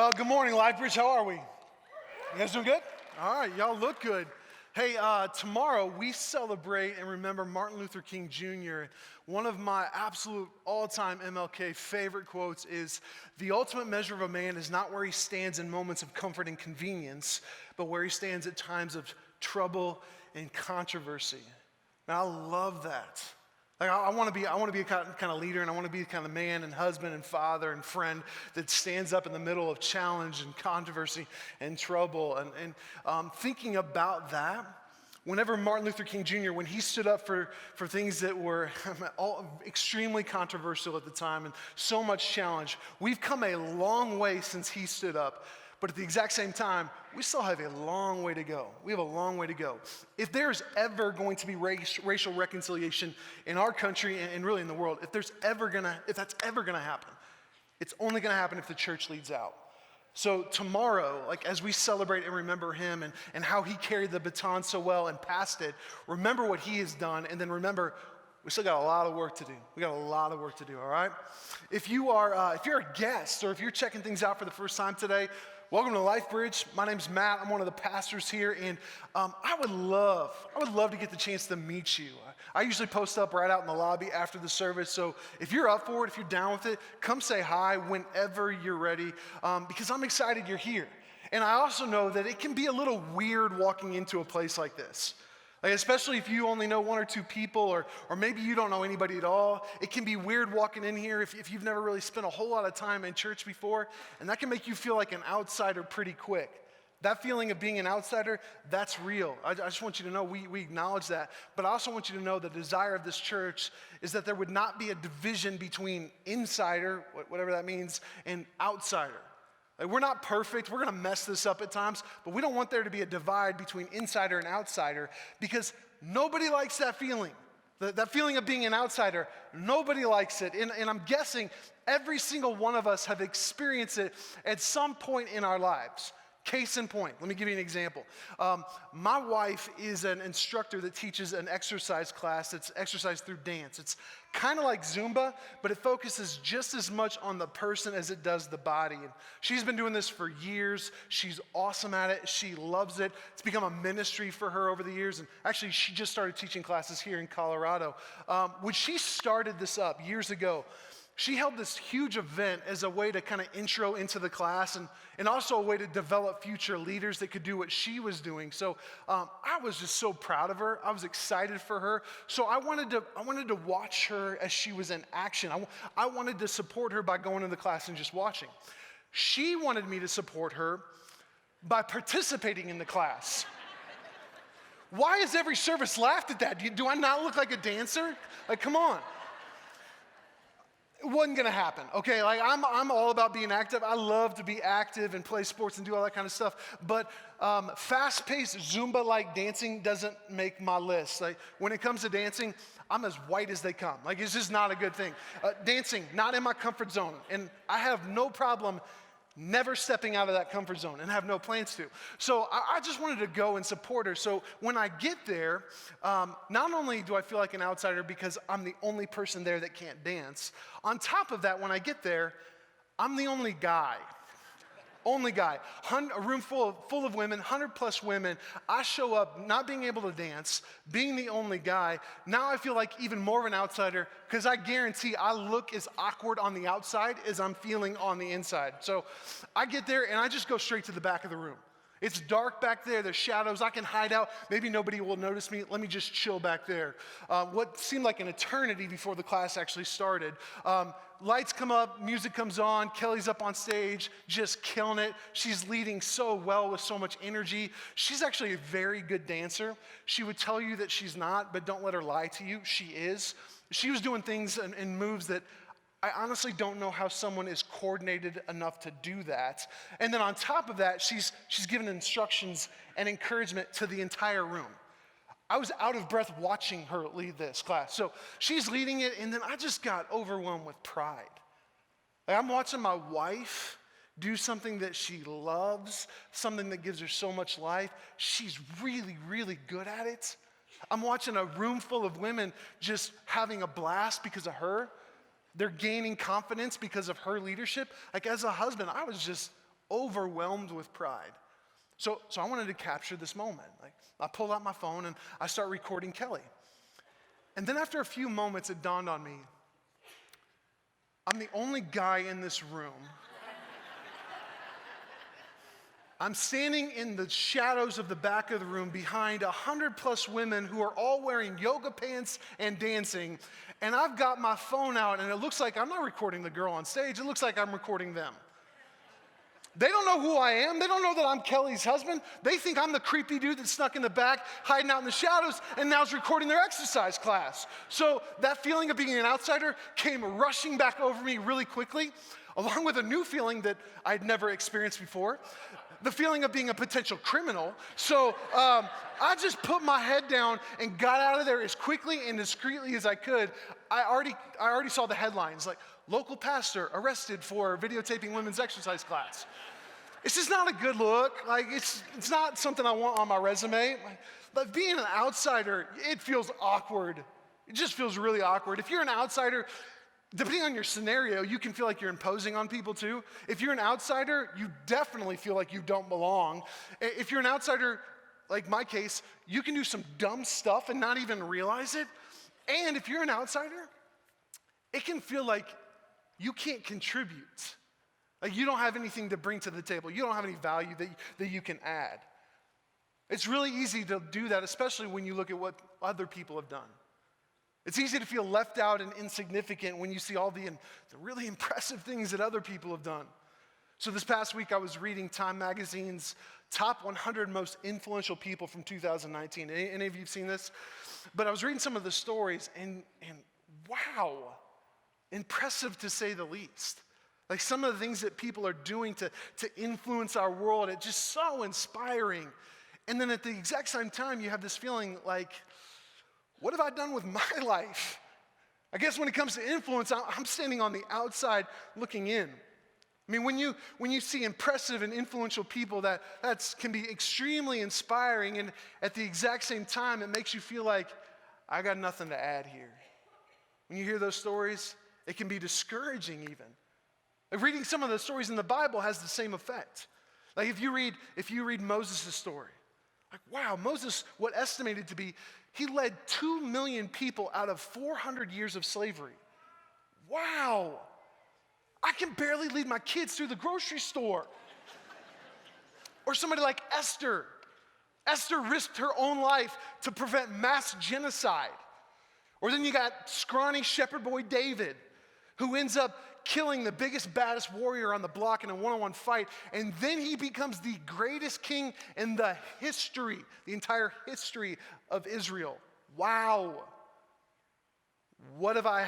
Well, good morning, LifeBridge. How are we? You guys doing good? All right, y'all look good. Hey, tomorrow we celebrate and remember Martin Luther King Jr. One of my absolute all-time MLK favorite quotes is, "The ultimate measure of a man is not where he stands in moments of comfort and convenience, but where he stands at times of trouble and controversy." And I love that. Like, I want to be a kind of leader, and I want to be the kind of man and husband and father and friend that stands up in the middle of challenge and controversy and trouble. And thinking about that, whenever Martin Luther King Jr., when he stood up for things that were all extremely controversial at the time and so much challenge, we've come a long way since he stood up. But at the exact same time, we still have a long way to go. We have a long way to go. If there's ever going to be racial reconciliation in our country and really in the world, if that's ever gonna happen, it's only gonna happen if the church leads out. So tomorrow, like as we celebrate and remember him and how he carried the baton so well and passed it, remember what he has done, and then remember we still got a lot of work to do. We got a lot of work to do, all right? If you're a guest or if you're checking things out for the first time today, welcome to LifeBridge. My name's Matt. I'm one of the pastors here, and I would love to get the chance to meet you. I usually post up right out in the lobby after the service, so if you're up for it, if you're down with it, come say hi whenever you're ready, because I'm excited you're here. And I also know that it can be a little weird walking into a place like this. Like, especially if you only know one or two people, or maybe you don't know anybody at all. It can be weird walking in here if you've never really spent a whole lot of time in church before, and that can make you feel like an outsider pretty quick. That feeling of being an outsider, that's real. I just want you to know we acknowledge that, but I also want you to know the desire of this church is that there would not be a division between insider, whatever that means, and outsider. Like, we're not perfect. We're going to mess this up at times, but we don't want there to be a divide between insider and outsider, because nobody likes that feeling. That feeling of being an outsider, nobody likes it. And I'm guessing every single one of us have experienced it at some point in our lives. Case in point, let me give you an example. My wife is an instructor that teaches an exercise class that's exercise through dance. It's kind of like Zumba, but it focuses just as much on the person as it does the body. And she's been doing this for years. She's awesome at it. She loves it. It's become a ministry for her over the years. And actually, she just started teaching classes here in Colorado. When she started this up years ago, she held this huge event as a way to kind of intro into the class and also a way to develop future leaders that could do what she was doing. So I was just so proud of her. I was excited for her. So I wanted to watch her as she was in action. I wanted to support her by going to the class and just watching. She wanted me to support her by participating in the class. Why has every service laughed at that? Do I not look like a dancer? Like, come on. It wasn't gonna happen, okay? Like, I'm all about being active. I love to be active and play sports and do all that kind of stuff. But fast-paced Zumba-like dancing doesn't make my list. Like, when it comes to dancing, I'm as white as they come. Like, it's just not a good thing. Dancing, not in my comfort zone. And I have no problem never stepping out of that comfort zone and have no plans to. So I just wanted to go and support her. So when I get there, not only do I feel like an outsider because I'm the only person there that can't dance, on top of that, when I get there, I'm the only guy. Only guy. A room full of women, 100 plus women. I show up not being able to dance, being the only guy. Now I feel like even more of an outsider, because I guarantee I look as awkward on the outside as I'm feeling on the inside. So I get there and I just go straight to the back of the room. It's dark back there, there's shadows, I can hide out, maybe nobody will notice me, let me just chill back there. What seemed like an eternity before the class actually started. Lights come up, music comes on, Kelly's up on stage, just killing it. She's leading so well with so much energy. She's actually a very good dancer. She would tell you that she's not, but don't let her lie to you, she is. She was doing things and moves that I honestly don't know how someone is coordinated enough to do that. And then on top of that, she's given instructions and encouragement to the entire room. I was out of breath watching her lead this class. So she's leading it, and then I just got overwhelmed with pride. Like, I'm watching my wife do something that she loves, something that gives her so much life. She's really, really good at it. I'm watching a room full of women just having a blast because of her. They're gaining confidence because of her leadership. Like, as a husband, I was just overwhelmed with pride. So I wanted to capture this moment. Like, I pulled out my phone and I start recording Kelly. And then after a few moments, it dawned on me, I'm the only guy in this room. I'm standing in the shadows of the back of the room behind 100+ women who are all wearing yoga pants and dancing. And I've got my phone out and it looks like I'm not recording the girl on stage. It looks like I'm recording them. They don't know who I am. They don't know that I'm Kelly's husband. They think I'm the creepy dude that's snuck in the back, hiding out in the shadows, and now is recording their exercise class. So that feeling of being an outsider came rushing back over me really quickly, along with a new feeling that I'd never experienced before, the feeling of being a potential criminal. So I just put my head down and got out of there as quickly and discreetly as I could. I already saw the headlines, like, local pastor arrested for videotaping women's exercise class. It's just not a good look. Like, it's not something I want on my resume. But being an outsider, it feels awkward. It just feels really awkward. If you're an outsider, depending on your scenario, you can feel like you're imposing on people too. If you're an outsider, you definitely feel like you don't belong. If you're an outsider, like my case, you can do some dumb stuff and not even realize it. And if you're an outsider, it can feel like you can't contribute. Like, you don't have anything to bring to the table. You don't have any value that you can add. It's really easy to do that, especially when you look at what other people have done. It's easy to feel left out and insignificant when you see all the really impressive things that other people have done. So this past week, I was reading Time Magazine's top 100 most influential people from 2019. Any of you have seen this? But I was reading some of the stories, and wow, impressive to say the least. Like, some of the things that people are doing to influence our world, it's just so inspiring. And then at the exact same time, you have this feeling like, what have I done with my life? I guess when it comes to influence, I'm standing on the outside looking in. I mean, when you see impressive and influential people, that can be extremely inspiring, and at the exact same time, it makes you feel like, I got nothing to add here. When you hear those stories, it can be discouraging even. Like, reading some of the stories in the Bible has the same effect. Like, if you read Moses' story, like, wow, Moses, what estimated to be, he led 2 million people out of 400 years of slavery. Wow. I can barely lead my kids through the grocery store. Or somebody like Esther. Esther risked her own life to prevent mass genocide. Or then you got scrawny shepherd boy David, who ends up killing the biggest, baddest warrior on the block in a one-on-one fight, and then he becomes the greatest king in the entire history of Israel. Wow. What do I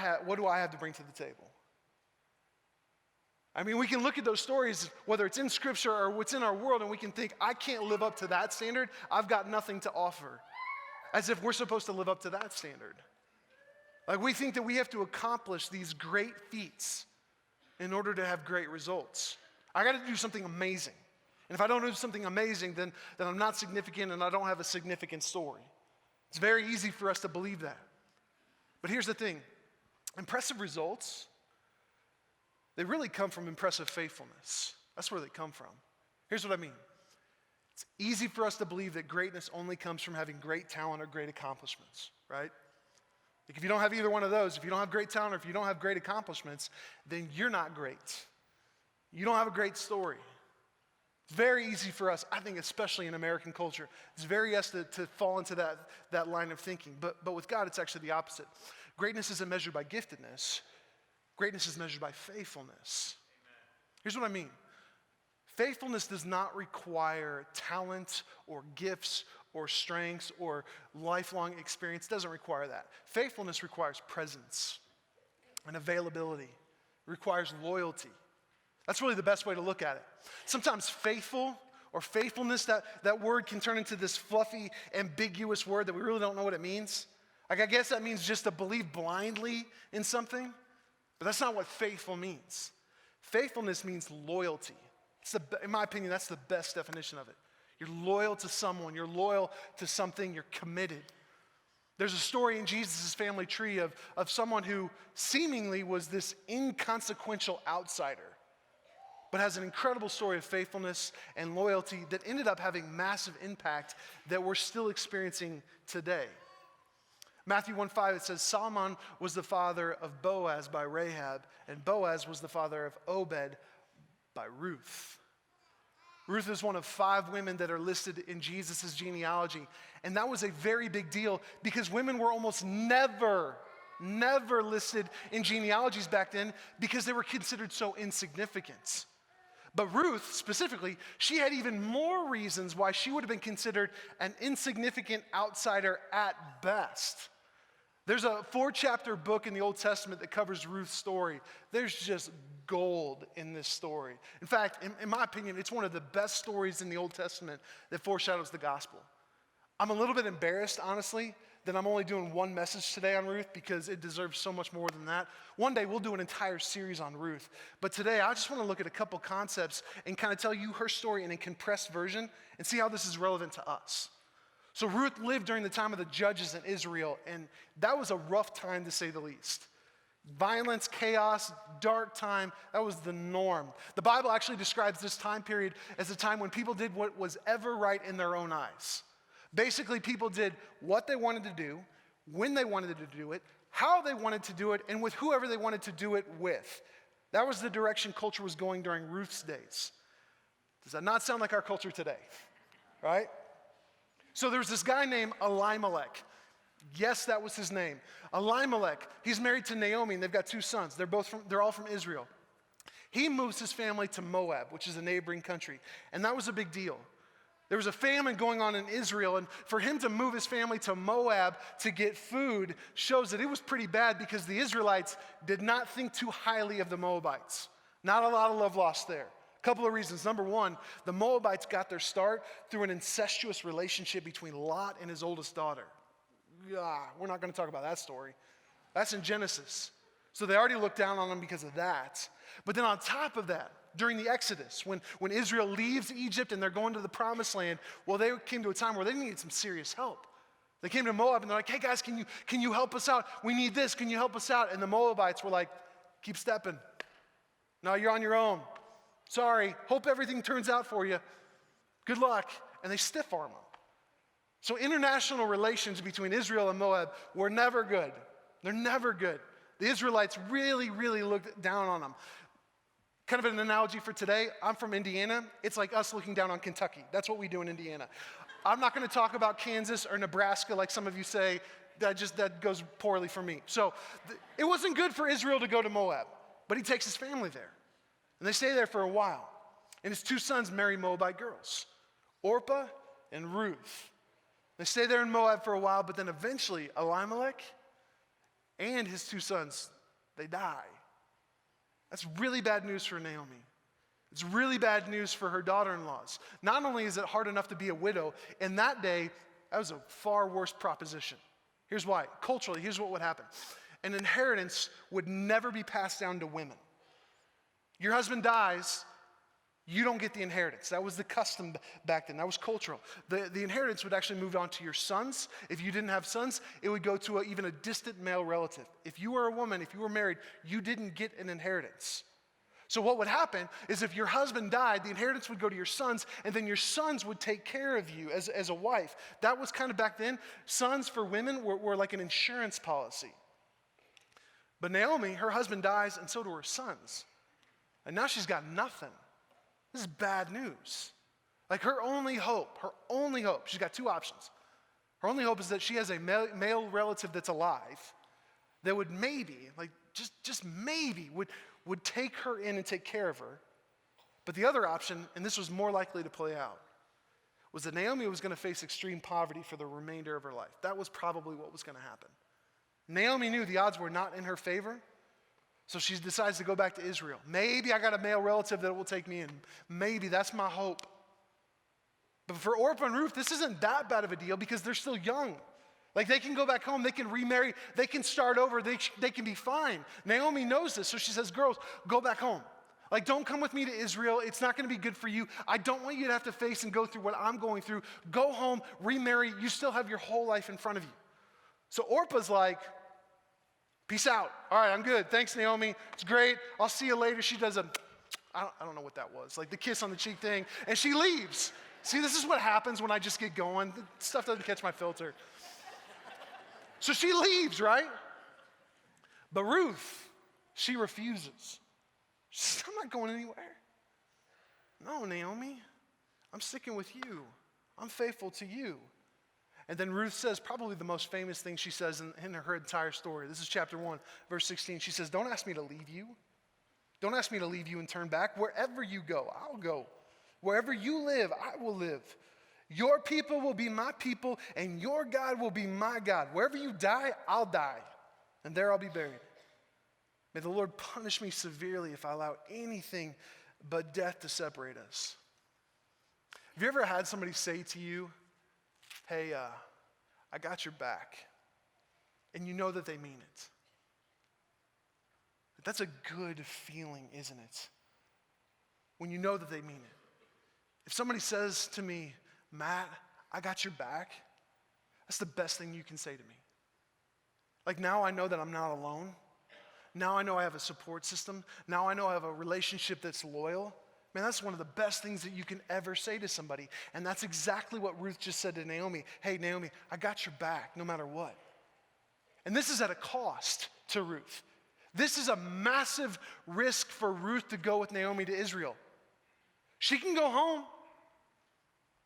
have to bring to the table? I mean, we can look at those stories, whether it's in Scripture or what's in our world, and we can think, I can't live up to that standard. I've got nothing to offer. As if we're supposed to live up to that standard. Like, we think that we have to accomplish these great feats in order to have great results. I got to do something amazing. And if I don't do something amazing, then I'm not significant and I don't have a significant story. It's very easy for us to believe that. But here's the thing. Impressive results, they really come from impressive faithfulness. That's where they come from. Here's what I mean. It's easy for us to believe that greatness only comes from having great talent or great accomplishments, right? Like, if you don't have either one of those, if you don't have great talent or if you don't have great accomplishments, then you're not great. You don't have a great story. It's very easy for us, I think especially in American culture, it's very easy to fall into that line of thinking. But with God, it's actually the opposite. Greatness isn't measured by giftedness. Greatness is measured by faithfulness. Amen. Here's what I mean. Faithfulness does not require talent or gifts or strengths or lifelong experience. It doesn't require that. Faithfulness requires presence and availability. It requires loyalty. That's really the best way to look at it. Sometimes faithful or faithfulness, that word can turn into this fluffy, ambiguous word that we really don't know what it means. Like, I guess that means just to believe blindly in something, but that's not what faithful means. Faithfulness means loyalty. In my opinion, that's the best definition of it. You're loyal to someone. You're loyal to something. You're committed. There's a story in Jesus' family tree of someone who seemingly was this inconsequential outsider. but has an incredible story of faithfulness and loyalty that ended up having massive impact that we're still experiencing today. Matthew 1:5, it says, Solomon was the father of Boaz by Rahab, and Boaz was the father of Obed by Ruth. Ruth is one of 5 women that are listed in Jesus' genealogy. And that was a very big deal because women were almost never listed in genealogies back then because they were considered so insignificant. But Ruth, specifically, she had even more reasons why she would have been considered an insignificant outsider at best. There's a 4-chapter book in the Old Testament that covers Ruth's story. There's just gold in this story. In fact, in my opinion, it's one of the best stories in the Old Testament that foreshadows the gospel. I'm a little bit embarrassed, honestly, that I'm only doing one message today on Ruth because it deserves so much more than that. One day we'll do an entire series on Ruth. But today I just want to look at a couple concepts and kind of tell you her story in a compressed version and see how this is relevant to us. So Ruth lived during the time of the judges in Israel, and that was a rough time to say the least. Violence, chaos, dark time, that was the norm. The Bible actually describes this time period as a time when people did what was ever right in their own eyes. Basically, people did what they wanted to do, when they wanted to do it, how they wanted to do it, and with whoever they wanted to do it with. That was the direction culture was going during Ruth's days. Does that not sound like our culture today? Right? So there's this guy named Elimelech. Yes, that was his name. Elimelech, he's married to Naomi, and they've got 2 sons. They're all from Israel. He moves his family to Moab, which is a neighboring country, and that was a big deal. There was a famine going on in Israel, and for him to move his family to Moab to get food shows that it was pretty bad because the Israelites did not think too highly of the Moabites. Not a lot of love lost there. Couple of reasons. Number 1, the Moabites got their start through an incestuous relationship between Lot and his oldest daughter. We're not going to talk about that story. That's in Genesis. So they already looked down on them because of that. But then on top of that, during the Exodus, when Israel leaves Egypt and they're going to the promised land, well, they came to a time where they needed some serious help. They came to Moab and they're like, hey guys, can you help us out? We need this, can you help us out? And the Moabites were like, keep stepping. No, you're on your own. Sorry, hope everything turns out for you. Good luck. And they stiff-arm them. So international relations between Israel and Moab were never good. They're never good. The Israelites really looked down on them. Kind of an analogy for today, I'm from Indiana. It's like us looking down on Kentucky. That's what we do in Indiana. I'm not going to talk about Kansas or Nebraska like some of you say. That goes poorly for me. So it wasn't good for Israel to go to Moab, but he takes his family there. And they stay there for a while. And his 2 sons marry Moabite girls, Orpah and Ruth. They stay there in Moab for a while, but then eventually Elimelech and his 2 sons, they die. That's really bad news for Naomi. It's really bad news for her daughter-in-laws. Not only is it hard enough to be a widow, in that day, that was a far worse proposition. Here's why. Culturally, here's what would happen. An inheritance would never be passed down to women. Your husband dies, you don't get the inheritance. That was the custom back then. That was cultural. The inheritance would actually move on to your sons. If you didn't have sons, it would go to even a distant male relative. If you were a woman, if you were married, you didn't get an inheritance. So what would happen is if your husband died, the inheritance would go to your sons, and then your sons would take care of you as a wife. That was kind of back then. Sons for women were like an insurance policy. But Naomi, her husband dies, and so do her sons. And now she's got nothing. This is bad news. Like her only hope, she's got 2 options. Her only hope is that she has a male relative that's alive that would maybe, like just maybe, would take her in and take care of her. But the other option, and this was more likely to play out, was that Naomi was going to face extreme poverty for the remainder of her life. That was probably what was going to happen. Naomi knew the odds were not in her favor, so she decides to go back to Israel. Maybe I got a male relative that will take me in. Maybe that's my hope. But for Orpah and Ruth, this isn't that bad of a deal because they're still young. Like they can go back home, they can remarry, they can start over, they can be fine. Naomi knows this, so she says, girls, go back home. Like don't come with me to Israel, it's not gonna be good for you. I don't want you to have to face and go through what I'm going through. Go home, remarry, you still have your whole life in front of you. So Orpah's like, peace out. All right, I'm good. Thanks, Naomi. It's great. I'll see you later. She does a I don't know what that was, like the kiss on the cheek thing, and she leaves. See, this is what happens when I just get going. The stuff doesn't catch my filter. So she leaves, right? But Ruth, she refuses. She says, I'm not going anywhere. No, Naomi, I'm sticking with you. I'm faithful to you. And then Ruth says probably the most famous thing she says in her entire story. This is chapter 1, verse 16. She says, don't ask me to leave you. Don't ask me to leave you and turn back. Wherever you go, I'll go. Wherever you live, I will live. Your people will be my people, and your God will be my God. Wherever you die, I'll die, and there I'll be buried. May the Lord punish me severely if I allow anything but death to separate us. Have you ever had somebody say to you, hey, I got your back, and you know that they mean it? That's a good feeling, isn't it? When you know that they mean it. If somebody says to me, Matt, I got your back, that's the best thing you can say to me. Like, now I know that I'm not alone. Now I know I have a support system. Now I know I have a relationship that's loyal. Man, that's one of the best things that you can ever say to somebody. And that's exactly what Ruth just said to Naomi. Hey, Naomi, I got your back no matter what. And this is at a cost to Ruth. This is a massive risk for Ruth to go with Naomi to Israel. She can go home.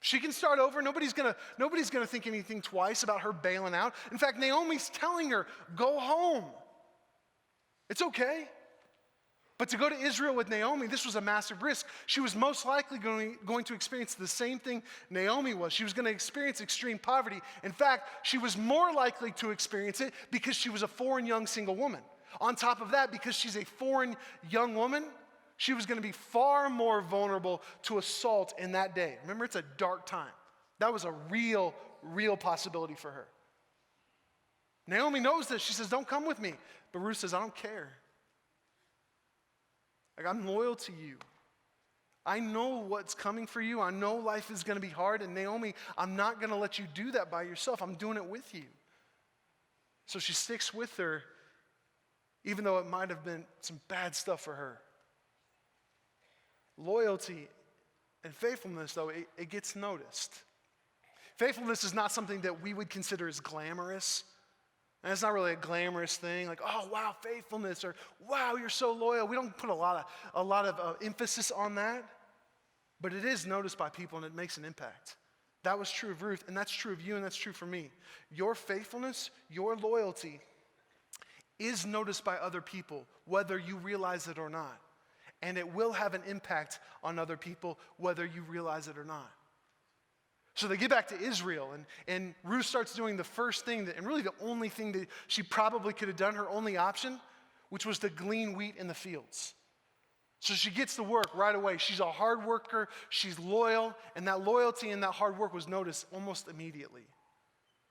She can start over. Nobody's gonna think anything twice about her bailing out. In fact, Naomi's telling her, go home. It's okay. But to go to Israel with Naomi, this was a massive risk. She was most likely going to experience the same thing Naomi was. She was going to experience extreme poverty. In fact, she was more likely to experience it because she was a foreign young single woman. On top of that, because she's a foreign young woman, she was going to be far more vulnerable to assault in that day. Remember, it's a dark time. That was a real possibility for her. Naomi knows this. She says, don't come with me. But Ruth says, I don't care. Like, I'm loyal to you. I know what's coming for you. I know life is going to be hard. And Naomi, I'm not going to let you do that by yourself. I'm doing it with you. So she sticks with her, even though it might have been some bad stuff for her. Loyalty and faithfulness, though, it gets noticed. Faithfulness is not something that we would consider as glamorous. And it's not really a glamorous thing, like, oh, wow, faithfulness, or wow, you're so loyal. We don't put a lot of emphasis on that. But it is noticed by people, and it makes an impact. That was true of Ruth, and that's true of you, and that's true for me. Your faithfulness, your loyalty is noticed by other people, whether you realize it or not. And it will have an impact on other people, whether you realize it or not. So they get back to Israel, and Ruth starts doing the first thing, and really the only thing that she probably could have done, her only option, which was to glean wheat in the fields. So she gets to work right away. She's a hard worker, she's loyal, and that loyalty and that hard work was noticed almost immediately.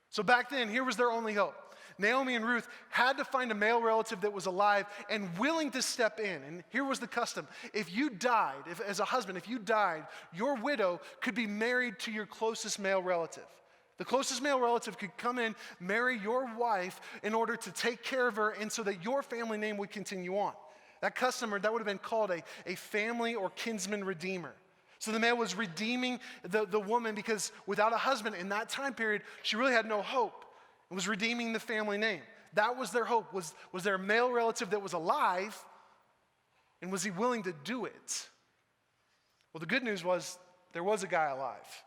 So back then, here was their only hope. Naomi and Ruth had to find a male relative that was alive and willing to step in. And here was the custom. If you died, as a husband, if you died, your widow could be married to your closest male relative. The closest male relative could come in, marry your wife in order to take care of her and so that your family name would continue on. That custom, that would have been called a family or kinsman redeemer. So the man was redeeming the woman because without a husband in that time period, she really had no hope. It was redeeming the family name. That was their hope. Was there a male relative that was alive, and was he willing to do it? Well, the good news was there was a guy alive,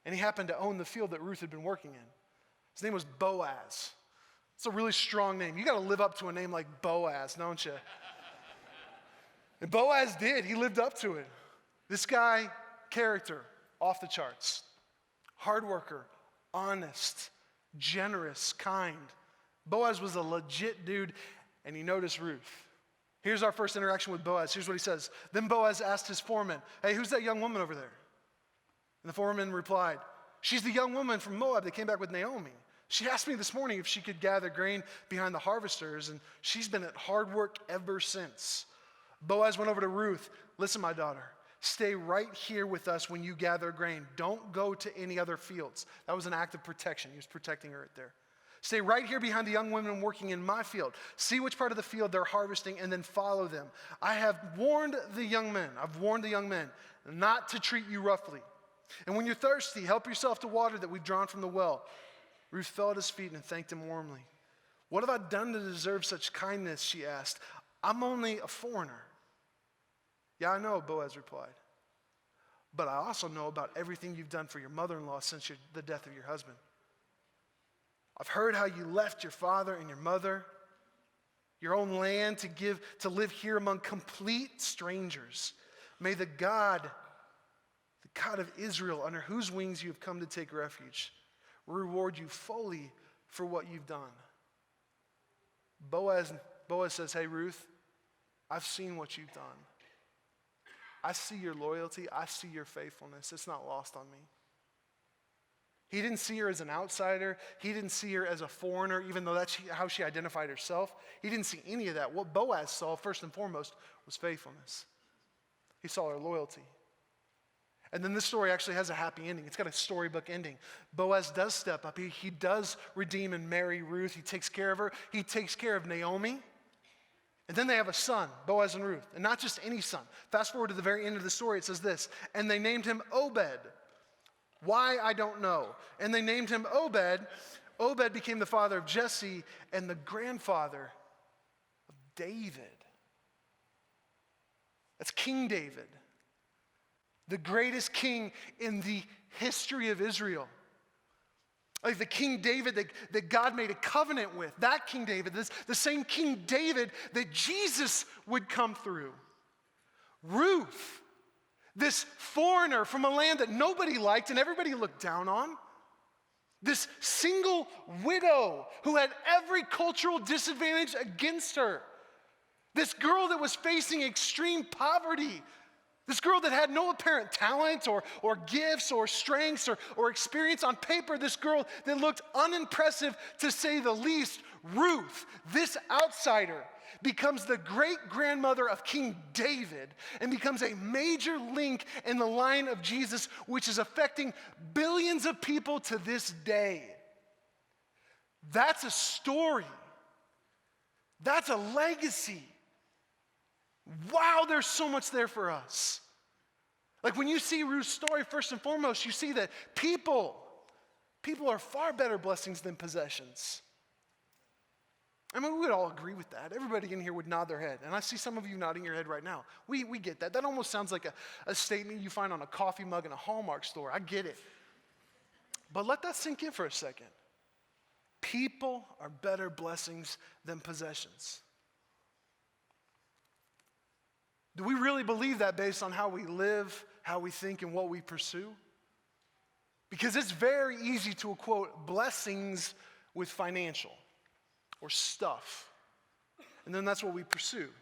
and he happened to own the field that Ruth had been working in. His name was Boaz. It's a really strong name. You got to live up to a name like Boaz, don't you? And Boaz did. He lived up to it. This guy, character, off the charts. Hard worker, honest, generous, kind. Boaz was a legit dude, and he noticed Ruth. Here's our first interaction with Boaz. Here's what he says. Then Boaz asked his foreman, hey, who's that young woman over there? And the foreman replied, she's the young woman from Moab that came back with Naomi. She asked me this morning if she could gather grain behind the harvesters, and she's been at hard work ever since. Boaz went over to Ruth. Listen, my daughter, stay right here with us when you gather grain. Don't go to any other fields. That was an act of protection. He was protecting her right there. Stay right here behind the young women working in my field. See which part of the field they're harvesting and then follow them. I have warned the young men, not to treat you roughly. And when you're thirsty, help yourself to water that we've drawn from the well." Ruth fell at his feet and thanked him warmly. "What have I done to deserve such kindness?" she asked. "I'm only a foreigner." "Yeah, I know," Boaz replied. "But I also know about everything you've done for your mother-in-law since the death of your husband. I've heard how you left your father and your mother, your own land to live here among complete strangers. May the God of Israel, under whose wings you have come to take refuge, reward you fully for what you've done." Boaz says, "Hey, Ruth, I've seen what you've done. I see your loyalty. I see your faithfulness. It's not lost on me." He didn't see her as an outsider. He didn't see her as a foreigner, even though that's how she identified herself. He didn't see any of that. What Boaz saw, first and foremost, was faithfulness. He saw her loyalty. And then this story actually has a happy ending. It's got a storybook ending. Boaz does step up. He does redeem and marry Ruth. He takes care of her. He takes care of Naomi. And then they have a son, Boaz and Ruth. And not just any son. Fast forward to the very end of the story, it says this: "And they named him Obed." Why, I don't know. "And they named him Obed. Obed became the father of Jesse and the grandfather of David." That's King David, the greatest king in the history of Israel. Like the King David that God made a covenant with. That King David, the same King David that Jesus would come through. Ruth, this foreigner from a land that nobody liked and everybody looked down on. This single widow who had every cultural disadvantage against her. This girl that was facing extreme poverty. This girl that had no apparent talent or gifts or strengths or experience on paper. This girl that looked unimpressive, to say the least. Ruth, this outsider, becomes the great-grandmother of King David and becomes a major link in the line of Jesus, which is affecting billions of people to this day. That's a story. That's a legacy. Wow, there's so much there for us. Like when you see Ruth's story, first and foremost, you see that people are far better blessings than possessions. I mean, we would all agree with that. Everybody in here would nod their head. And I see some of you nodding your head right now. We get that. That almost sounds like a statement you find on a coffee mug in a Hallmark store. I get it. But let that sink in for a second. People are better blessings than possessions. Do we really believe that based on how we live, how we think, and what we pursue? Because it's very easy to equate blessings with financial or stuff. And then that's what we pursue.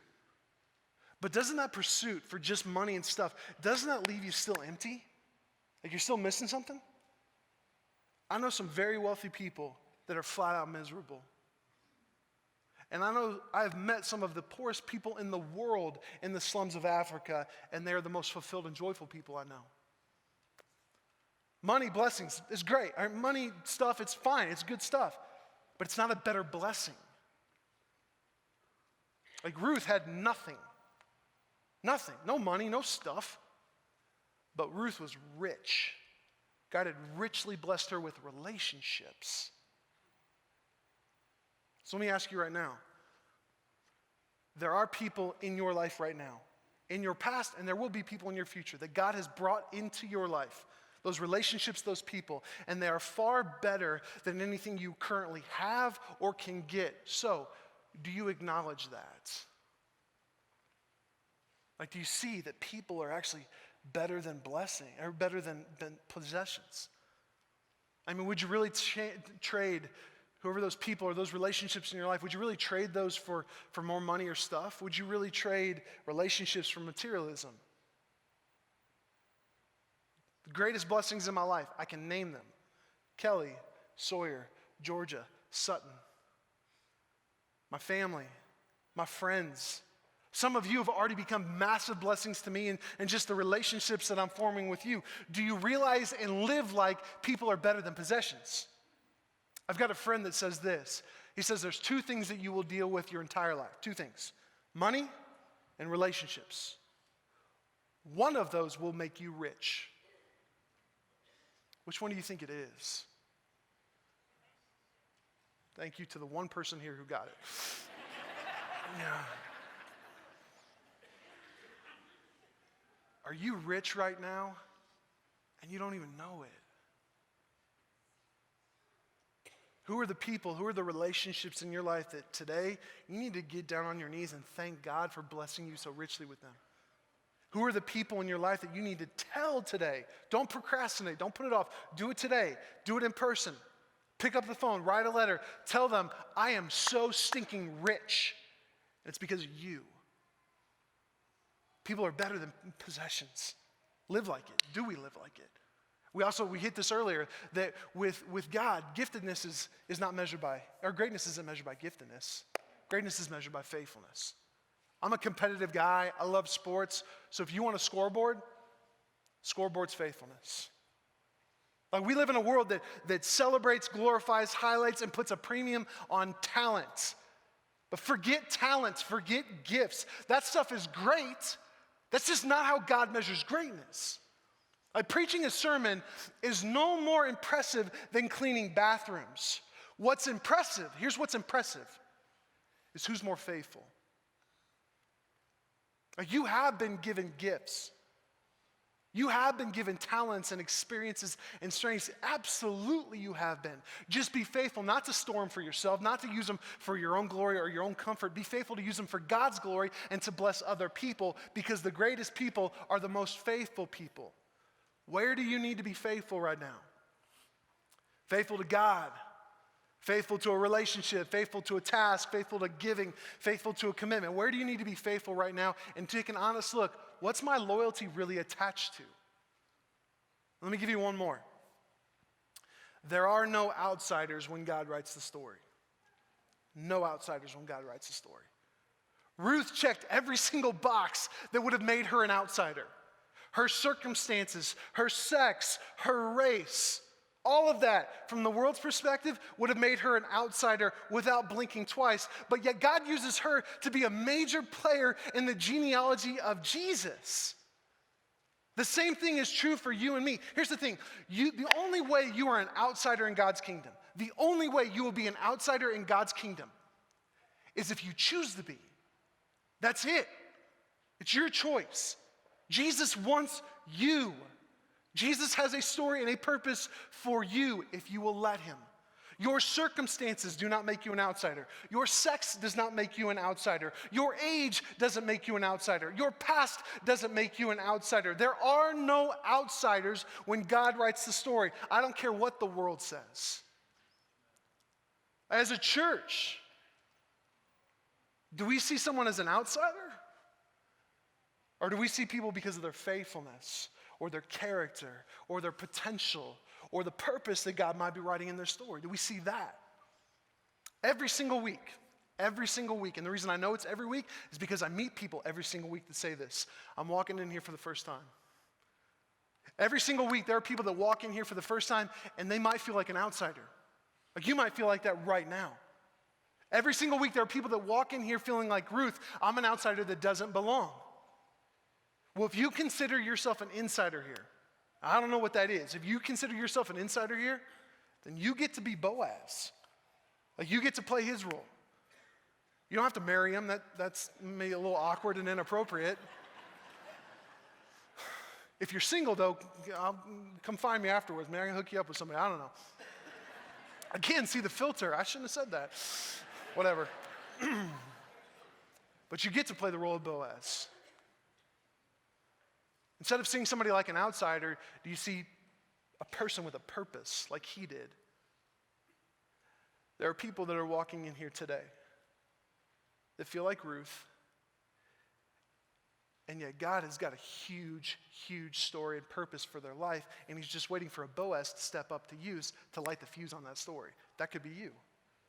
But doesn't that pursuit for just money and stuff, doesn't that leave you still empty? Like you're still missing something? I know some very wealthy people that are flat out miserable. And I know I've met some of the poorest people in the world in the slums of Africa, and they are the most fulfilled and joyful people I know. Money, blessings, is great. Money, stuff, it's fine. It's good stuff. But it's not a better blessing. Like Ruth had nothing. Nothing. No money, no stuff. But Ruth was rich. God had richly blessed her with relationships. So let me ask you right now. There are people in your life right now, in your past, and there will be people in your future that God has brought into your life. Those relationships, those people, and they are far better than anything you currently have or can get. So, do you acknowledge that? Like, do you see that people are actually better than blessing, or better than possessions? I mean, would you really trade whoever those people or those relationships in your life, would you really trade those for more money or stuff? Would you really trade relationships for materialism? The greatest blessings in my life, I can name them. Kelly, Sawyer, Georgia, Sutton. My family, my friends. Some of you have already become massive blessings to me and just the relationships that I'm forming with you. Do you realize and live like people are better than possessions? I've got a friend that says this. He says there's two things that you will deal with your entire life. Two things: money and relationships. One of those will make you rich. Which one do you think it is? Thank you to the one person here who got it. Yeah. Are you rich right now and you don't even know it? Who are the people, who are the relationships in your life that today you need to get down on your knees and thank God for blessing you so richly with them? Who are the people in your life that you need to tell today? Don't procrastinate. Don't put it off. Do it today. Do it in person. Pick up the phone. Write a letter. Tell them, I am so stinking rich. And it's because of you. People are better than possessions. Live like it. Do we live like it? We hit this earlier, that with God, giftedness is not measured by, or greatness isn't measured by giftedness. Greatness is measured by faithfulness. I'm a competitive guy. I love sports. So if you want a scoreboard's faithfulness. Like, we live in a world that celebrates, glorifies, highlights, and puts a premium on talent. But forget talents, forget gifts. That stuff is great. That's just not how God measures greatness. Like, preaching a sermon is no more impressive than cleaning bathrooms. What's impressive, here's what's impressive, is who's more faithful. Like, you have been given gifts. You have been given talents and experiences and strengths. Absolutely you have been. Just be faithful not to store them for yourself, not to use them for your own glory or your own comfort. Be faithful to use them for God's glory and to bless other people, because the greatest people are the most faithful people. Where do you need to be faithful right now? Faithful to God, faithful to a relationship, faithful to a task, faithful to giving, faithful to a commitment. Where do you need to be faithful right now? And take an honest look. What's my loyalty really attached to? Let me give you one more. There are no outsiders when God writes the story. No outsiders when God writes the story. Ruth checked every single box that would have made her an outsider. Her circumstances, her sex, her race, all of that, from the world's perspective, would have made her an outsider without blinking twice. But yet God uses her to be a major player in the genealogy of Jesus. The same thing is true for you and me. Here's the thing. The only way you are an outsider in God's kingdom, the only way you will be an outsider in God's kingdom, is if you choose to be. That's it. It's your choice. Jesus wants you. Jesus has a story and a purpose for you if you will let him. Your circumstances do not make you an outsider. Your sex does not make you an outsider. Your age doesn't make you an outsider. Your past doesn't make you an outsider. There are no outsiders when God writes the story. I don't care what the world says. As a church, do we see someone as an outsider? Or do we see people because of their faithfulness, or their character, or their potential, or the purpose that God might be writing in their story? Do we see that? Every single week, and the reason I know it's every week is because I meet people every single week that say this. I'm walking in here for the first time. Every single week, there are people that walk in here for the first time, and they might feel like an outsider. Like, you might feel like that right now. Every single week, there are people that walk in here feeling like, Ruth, I'm an outsider that doesn't belong. Well, if you consider yourself an insider here, I don't know what that is. If you consider yourself an insider here, then you get to be Boaz. Like, you get to play his role. You don't have to marry him. That's maybe a little awkward and inappropriate. If you're single, though, come find me afterwards. Maybe I can hook you up with somebody. I don't know. Again, see the filter. I shouldn't have said that. Whatever. But you get to play the role of Boaz. Instead of seeing somebody like an outsider, do you see a person with a purpose like he did? There are people that are walking in here today that feel like Ruth, and yet God has got a huge, huge story and purpose for their life, and he's just waiting for a Boaz to step up to use to light the fuse on that story. That could be you.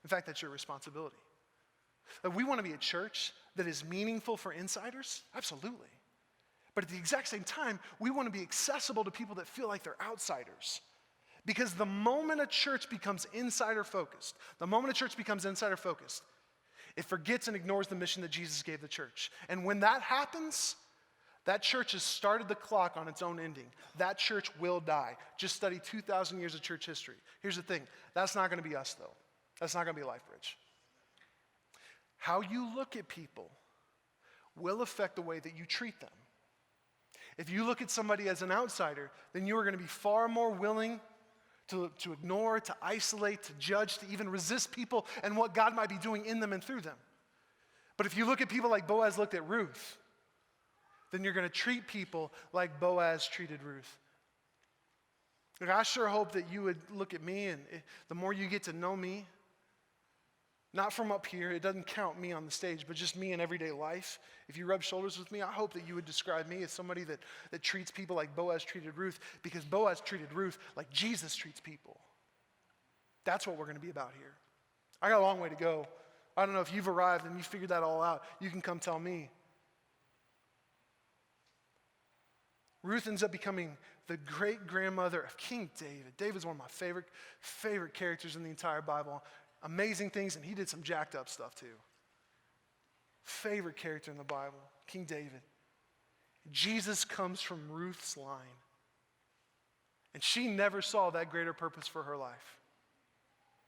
In fact, that's your responsibility. We want to be a church that is meaningful for insiders? Absolutely. But at the exact same time, we want to be accessible to people that feel like they're outsiders. Because the moment a church becomes insider focused, it forgets and ignores the mission that Jesus gave the church. And when that happens, that church has started the clock on its own ending. That church will die. Just study 2,000 years of church history. Here's the thing. That's not going to be us, though. That's not going to be LifeBridge. How you look at people will affect the way that you treat them. If you look at somebody as an outsider, then you are going to be far more willing to ignore, to isolate, to judge, to even resist people and what God might be doing in them and through them. But if you look at people like Boaz looked at Ruth, then you're going to treat people like Boaz treated Ruth. Look, I sure hope that you would look at me, and the more you get to know me, not from up here, it doesn't count me on the stage, but just me in everyday life. If you rub shoulders with me, I hope that you would describe me as somebody that treats people like Boaz treated Ruth, because Boaz treated Ruth like Jesus treats people. That's what we're going to be about here. I got a long way to go. I don't know if you've arrived and you figured that all out. You can come tell me. Ruth ends up becoming the great-grandmother of King David. David's one of my favorite characters in the entire Bible. Amazing things, and he did some jacked up stuff too. Favorite character in the Bible, King David. Jesus comes from Ruth's line. And she never saw that greater purpose for her life.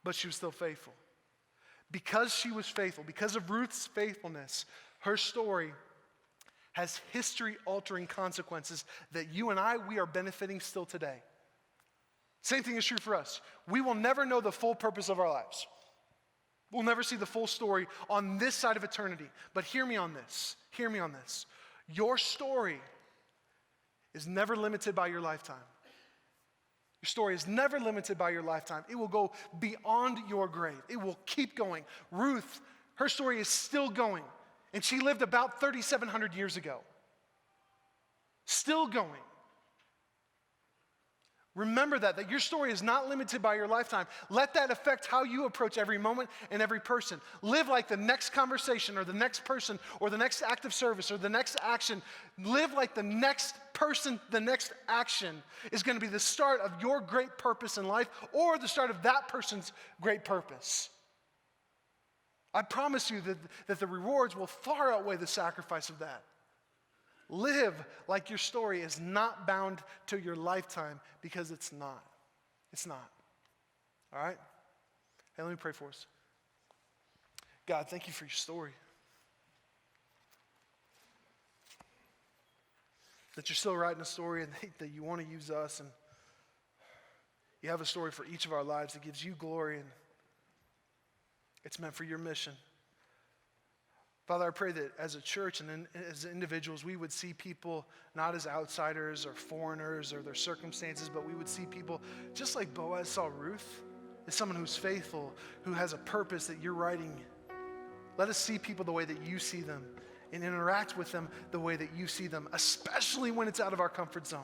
But she was still faithful. Because she was faithful, because of Ruth's faithfulness, her story has history-altering consequences that you and we are benefiting still today. Same thing is true for us. We will never know the full purpose of our lives. We'll never see the full story on this side of eternity. But hear me on this. Hear me on this. Your story is never limited by your lifetime. Your story is never limited by your lifetime. It will go beyond your grave. It will keep going. Ruth, her story is still going. And she lived about 3,700 years ago. Still going. Remember that your story is not limited by your lifetime. Let that affect how you approach every moment and every person. Live like the next conversation or the next person or the next act of service or the next action. Live like the next person, the next action is going to be the start of your great purpose in life or the start of that person's great purpose. I promise you that the rewards will far outweigh the sacrifice of that. Live like your story is not bound to your lifetime, because it's not. It's not. All right? Hey, let me pray for us. God, thank you for your story. That you're still writing a story and that you want to use us, and you have a story for each of our lives that gives you glory, and it's meant for your mission. Father, I pray that as a church and as individuals, we would see people not as outsiders or foreigners or their circumstances, but we would see people just like Boaz saw Ruth, as someone who's faithful, who has a purpose that you're writing. Let us see people the way that you see them and interact with them the way that you see them, especially when it's out of our comfort zone.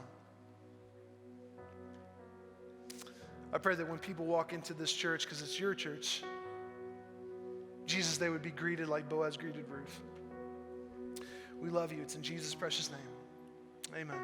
I pray that when people walk into this church, because it's your church, Jesus, they would be greeted like Boaz greeted Ruth. We love you. It's in Jesus' precious name. Amen.